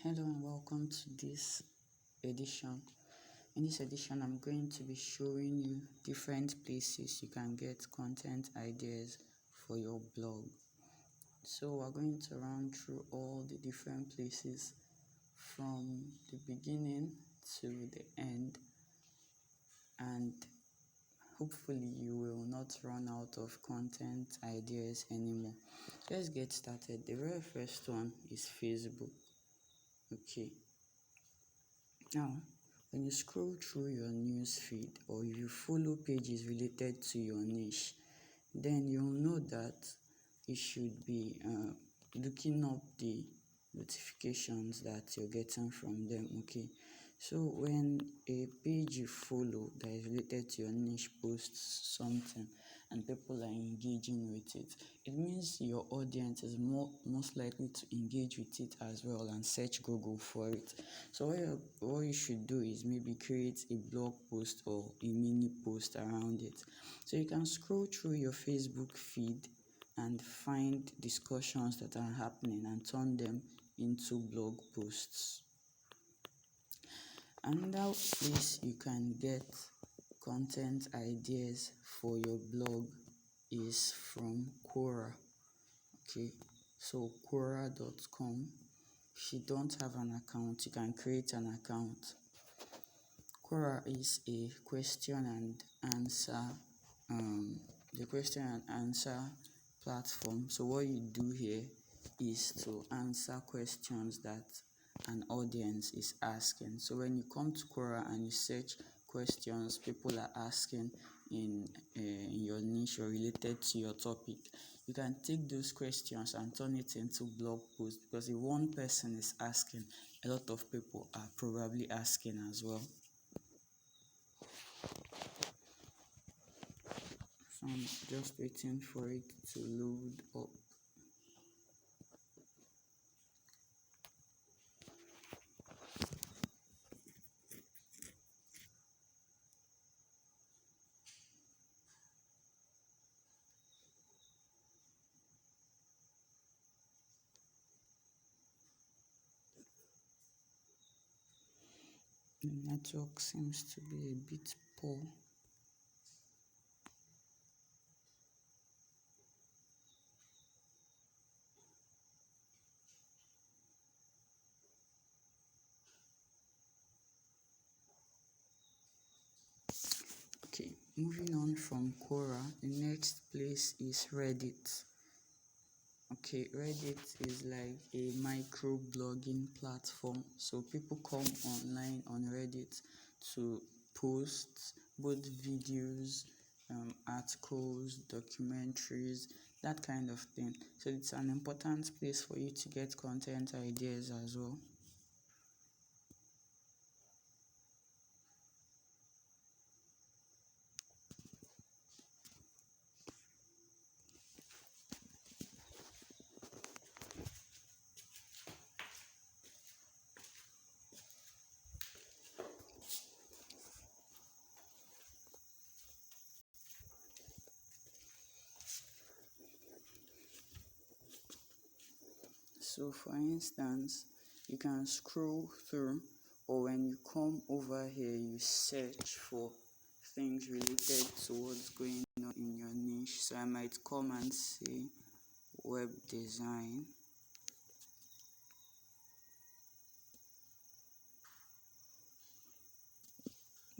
Hello and welcome to this edition. In this edition, I'm going to be showing you different places you can get content ideas for your blog. So we're going to run through all the different places from the beginning to the end, and hopefully you will not run out of content ideas anymore. Let's get started. The very first one is Facebook. Okay. Now, when you scroll through your news feed or you follow pages related to your niche, then you'll know that you should be looking up the notifications that you're getting from them. Okay, so when a page you follow that is related to your niche posts something and people are engaging with it, it means your audience is most likely to engage with it as well and search Google for it. So what you should do is maybe create a blog post or a mini post around it. So you can scroll through your Facebook feed and find discussions that are happening and turn them into blog posts. Another place you can get content ideas for your blog is from Quora. Okay, so Quora.com. If you don't have an account, you can create an account. Quora is a question and answer platform. So what you do here is to answer questions that an audience is asking. So when you come to Quora and you search questions people are asking in your niche or related to your topic, you can take those questions and turn it into blog posts, because if one person is asking, a lot of people are probably asking as well. So I'm just waiting for it to load up. The network seems to be a bit poor. Okay, moving on from Quora, the next place is Reddit. Okay, Reddit is like a micro blogging platform. So people come online on Reddit to post both videos, articles, documentaries, that kind of thing. So it's an important place for you to get content ideas as well. So for instance, you can scroll through, or when you come over here, you search for things related to what's going on in your niche. So I might come and say web design.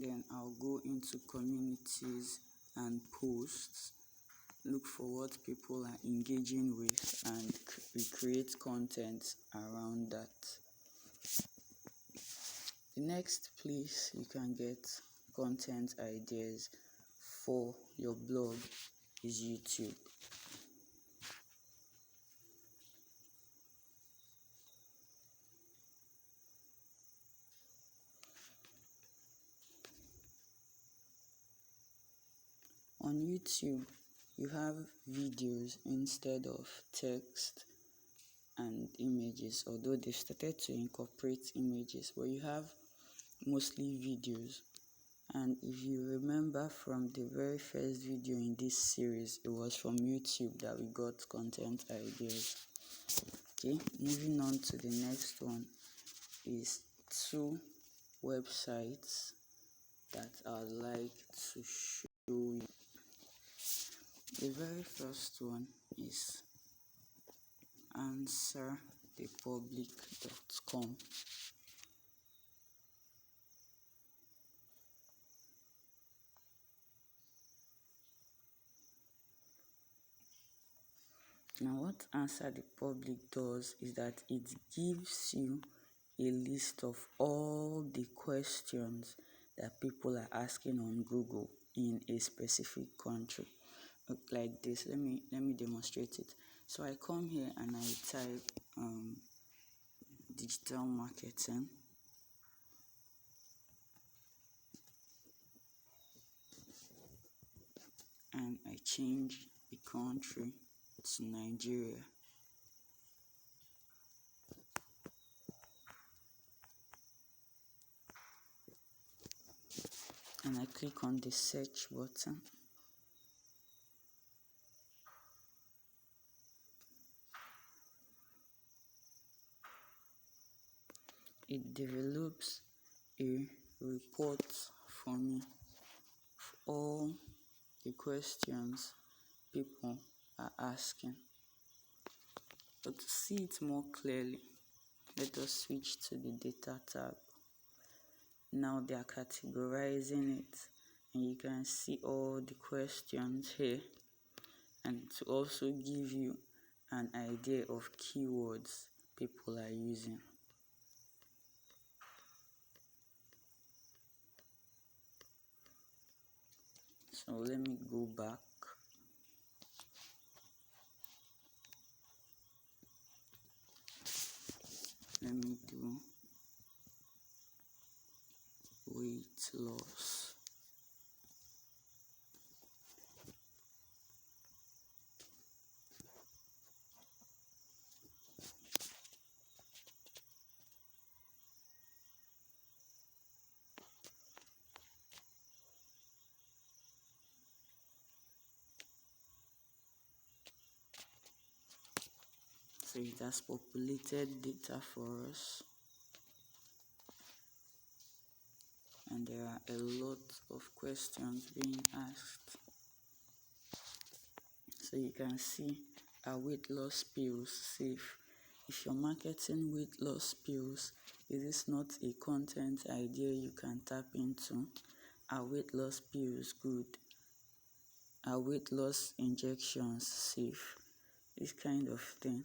Then I'll go into communities and posts, look for what people are engaging with and recreate content around that. The next place you can get content ideas for your blog is YouTube. On YouTube, you have videos instead of text and images, although they've started to incorporate images, but you have mostly videos. And if you remember from the very first video in this series, it was from YouTube that we got content ideas. Okay, moving on to the next one. is two websites that I'd like to show you. The very first one is answerthepublic.com. Now, what Answer the Public does is that it gives you a list of all the questions that people are asking on Google in a specific country. Look like this. Let me demonstrate it. So I come here and I type digital marketing. And I change the country to Nigeria. And I click on the search button. It develops a report for me of all the questions people are asking. But to see it more clearly, let us switch to the data tab. Now they are categorizing it, and you can see all the questions here, and to also give you an idea of keywords people are using. So let me go back. Let me do weight loss. So it has populated data for us, and there are a lot of questions being asked. So you can see, are weight loss pills safe? If you're marketing weight loss pills, is this not a content idea you can tap into? Are weight loss pills good? Are weight loss injections safe? This kind of thing.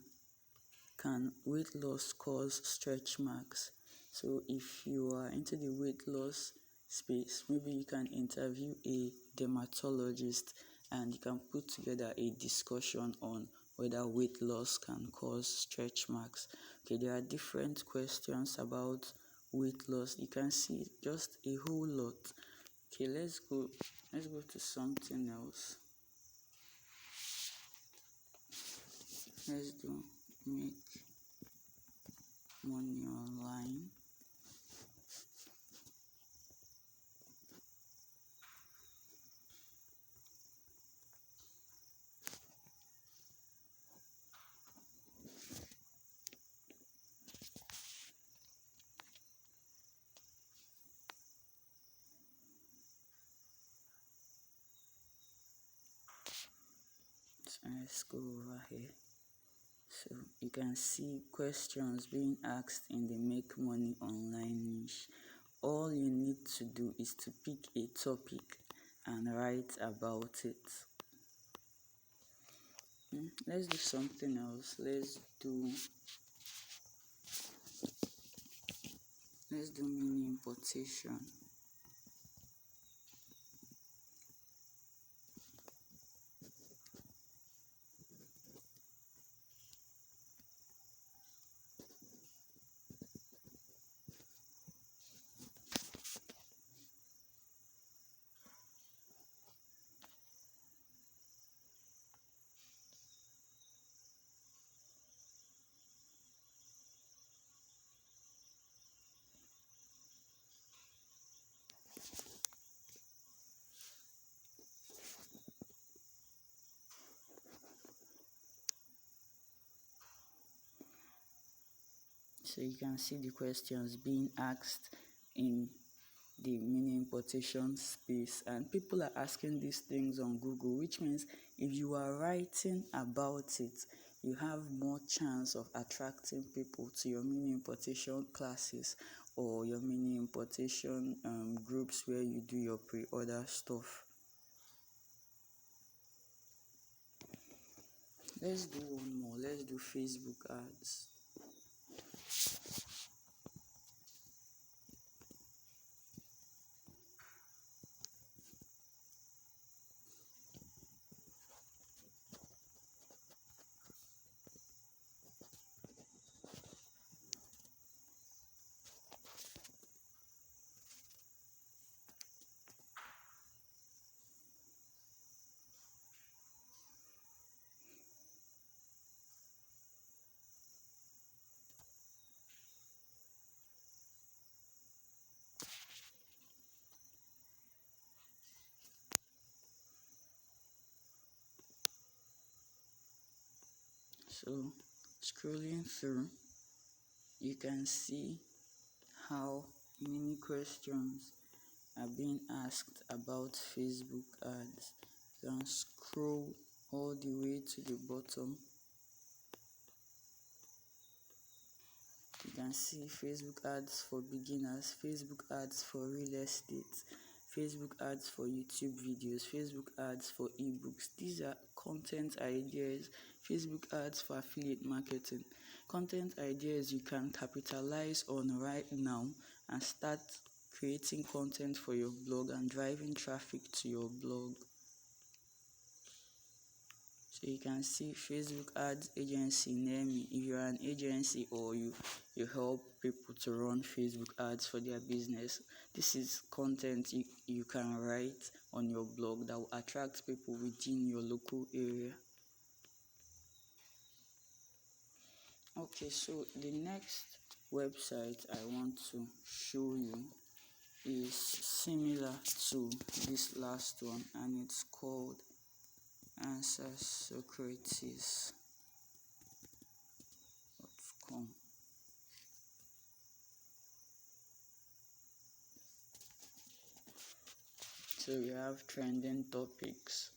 Can weight loss cause stretch marks? So if you are into the weight loss space, maybe you can interview a dermatologist and you can put together a discussion on whether weight loss can cause stretch marks. Okay, there are different questions about weight loss. You can see just a whole lot. Okay, let's go to something else. Let's do make money online. So let's go over here. So you can see questions being asked in the make money online niche. All you need to do is to pick a topic and write about it. Let's do something else. Let's do mini importation. So you can see the questions being asked in the mini importation space, and people are asking these things on Google, which means if you are writing about it, you have more chance of attracting people to your mini importation classes or your mini importation groups where you do your pre-order stuff. Let's do one more. Let's do Facebook ads. So scrolling through, you can see how many questions are being asked about Facebook ads. You can scroll all the way to the bottom. You can see Facebook ads for beginners, Facebook ads for real estate, Facebook ads for YouTube videos, Facebook ads for ebooks. These are content ideas. Facebook ads for affiliate marketing. Content ideas you can capitalize on right now and start creating content for your blog and driving traffic to your blog. So you can see Facebook ads agency near me. If you're an agency or you help people to run Facebook ads for their business, this is content you can write on your blog that will attract people within your local area. Okay, so the next website I want to show you is similar to this last one, and it's called answersocrates.com. So we have trending topics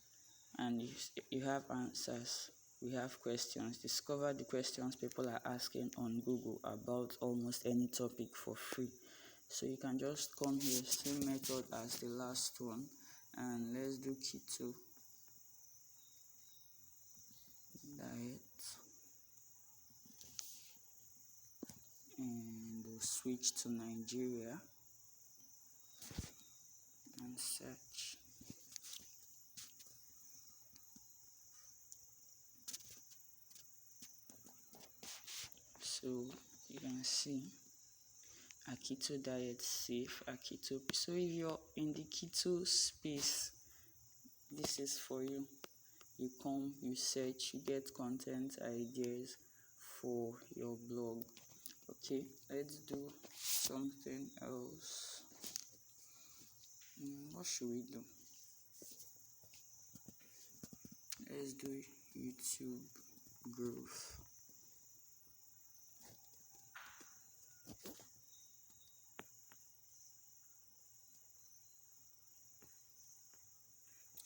and you have answers. We have questions. Discover the questions people are asking on Google about almost any topic for free. So you can just come here, same method as the last one, and let's do keto diet, and we'll switch to Nigeria and search. So you can see a keto diet safe, a keto. So if you're in the keto space, this is for you. You come, you search, you get content ideas for your blog. Okay, let's do something else. What should we do? Let's do YouTube growth.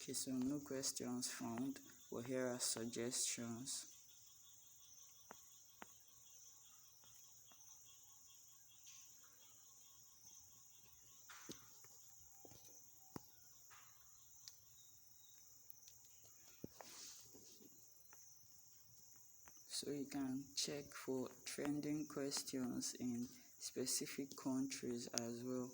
Okay, so no questions found, but here are suggestions. So you can check for trending questions in specific countries as well.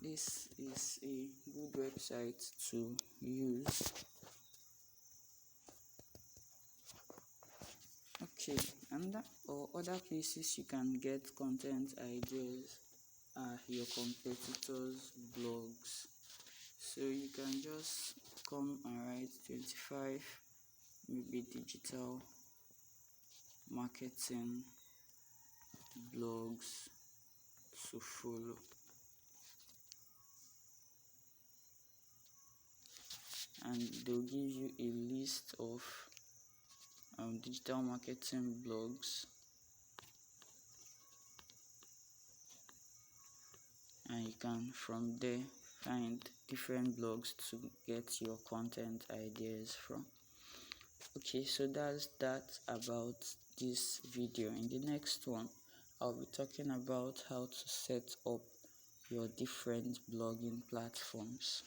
This is a good website to use. Okay, and or other places you can get content ideas are your competitors' blogs. So you can just come and write 25, maybe digital marketing blogs to follow. And they'll give you a list of digital marketing blogs, and you can from there find different blogs to get your content ideas from. Okay, so that's that about this video. In the next one, I'll be talking about how to set up your different blogging platforms.